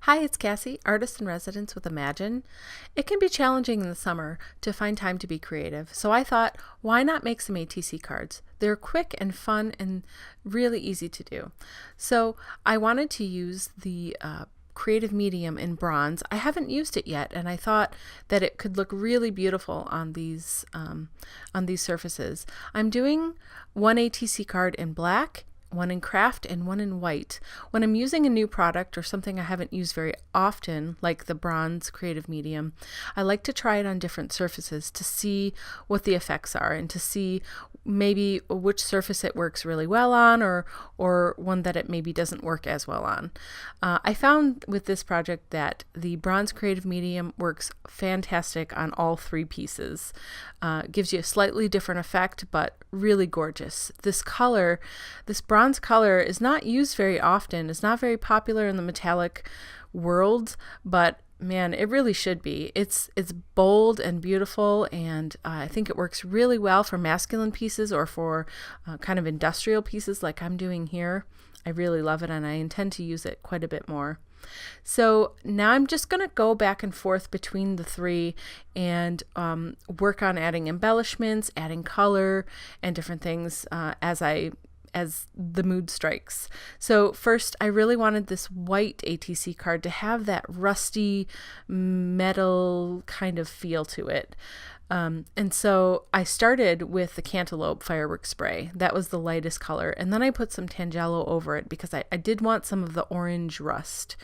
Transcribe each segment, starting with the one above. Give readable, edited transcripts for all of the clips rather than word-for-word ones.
Hi, it's Cassie, artist in residence with Imagine. It can be challenging in the summer to find time to be creative, so I thought, why not make some ATC cards? They're quick and fun and really easy to do. So I wanted to use the creative medium in bronze. I haven't used it yet, and I thought that it could look really beautiful on these surfaces. I'm doing one ATC card in black, one in craft, and one in white. When I'm using a new product or something I haven't used very often, like the bronze creative medium, I like to try it on different surfaces to see what the effects are and to see maybe which surface it works really well on or one that it maybe doesn't work as well on. I found with this project that the bronze creative medium works fantastic on all three pieces. Gives you a slightly different effect, but really gorgeous. This color, this bronze color, is not used very often. It's not very popular in the metallic world, but man, it really should be. It's bold and beautiful, and I think it works really well for masculine pieces or for kind of industrial pieces like I'm doing here. I really love it, and I intend to use it quite a bit more. So now I'm just going to go back and forth between the three and work on adding embellishments, adding color, and different things as the mood strikes. So first, I really wanted this white ATC card to have that rusty metal kind of feel to it. And so I started with the cantaloupe fireworks spray. That was the lightest color. And then I put some Tangelo over it because I did want some of the orange rust.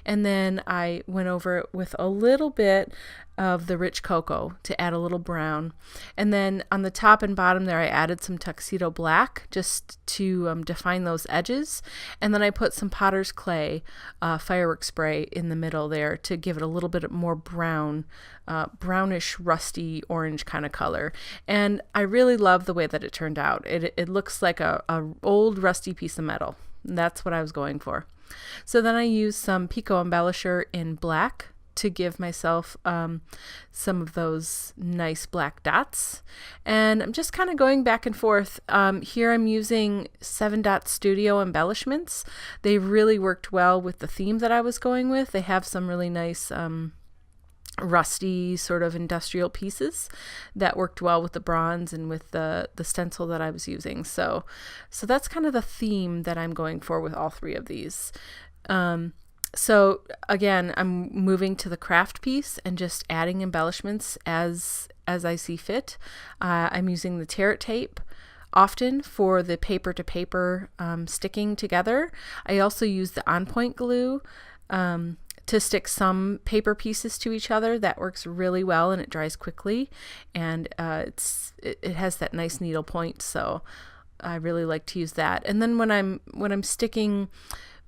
And then I went over it with a little bit of the rich cocoa to add a little brown. And then on the top and bottom there, I added some tuxedo black just to define those edges. And then I put some Potter's Clay fireworks spray in the middle there to give it a little bit more brown, brownish, rusty orange kind of color. And I really love the way that it turned out. It looks like a old rusty piece of metal. That's what I was going for. So then I used some Pico embellisher in black to give myself some of those nice black dots. And I'm just kind of going back and forth. Here I'm using 7 Dot Studio embellishments. They really worked well with the theme that I was going with. They have some really nice rusty sort of industrial pieces that worked well with the bronze and with the stencil that I was using. So that's kind of the theme that I'm going for with all three of these. So again, I'm moving to the craft piece and just adding embellishments as I see fit. I'm using the Tear It tape often for the paper to paper sticking together. I also use the On Point glue to stick some paper pieces to each other. That works really well and it dries quickly, and it has that nice needle point, so I really like to use that. And then when I'm sticking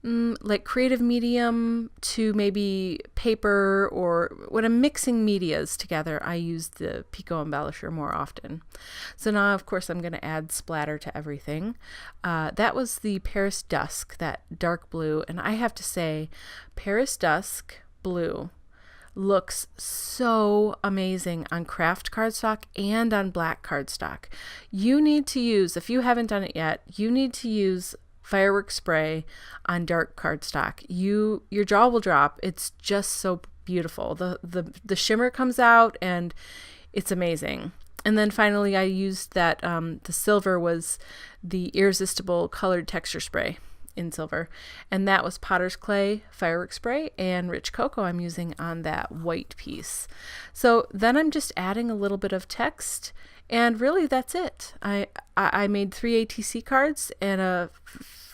like creative medium to maybe paper, or when I'm mixing medias together, I use the Pico embellisher more often. So now, of course, I'm going to add splatter to everything. That was the Paris Dusk, that dark blue, and I have to say, Paris Dusk blue looks so amazing on craft cardstock and on black cardstock. You need to use, if you haven't done it yet, you need to use fireworks spray on dark cardstock. Your jaw will drop. It's just so beautiful. The shimmer comes out and it's amazing. And then finally I used that the silver was the Irresistible Colored Texture Spray in silver, and that was Potter's Clay fireworks spray and rich cocoa I'm using on that white piece. So then I'm just adding a little bit of text, and really that's it. I made 3 ATC cards in a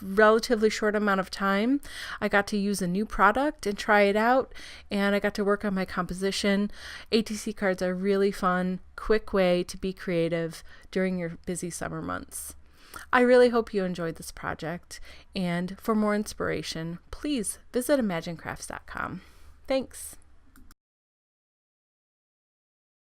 relatively short amount of time. I got to use a new product and try it out, and I got to work on my composition. ATC cards are really fun, quick way to be creative during your busy summer months. I really hope you enjoyed this project, and for more inspiration, please visit imaginecrafts.com. Thanks.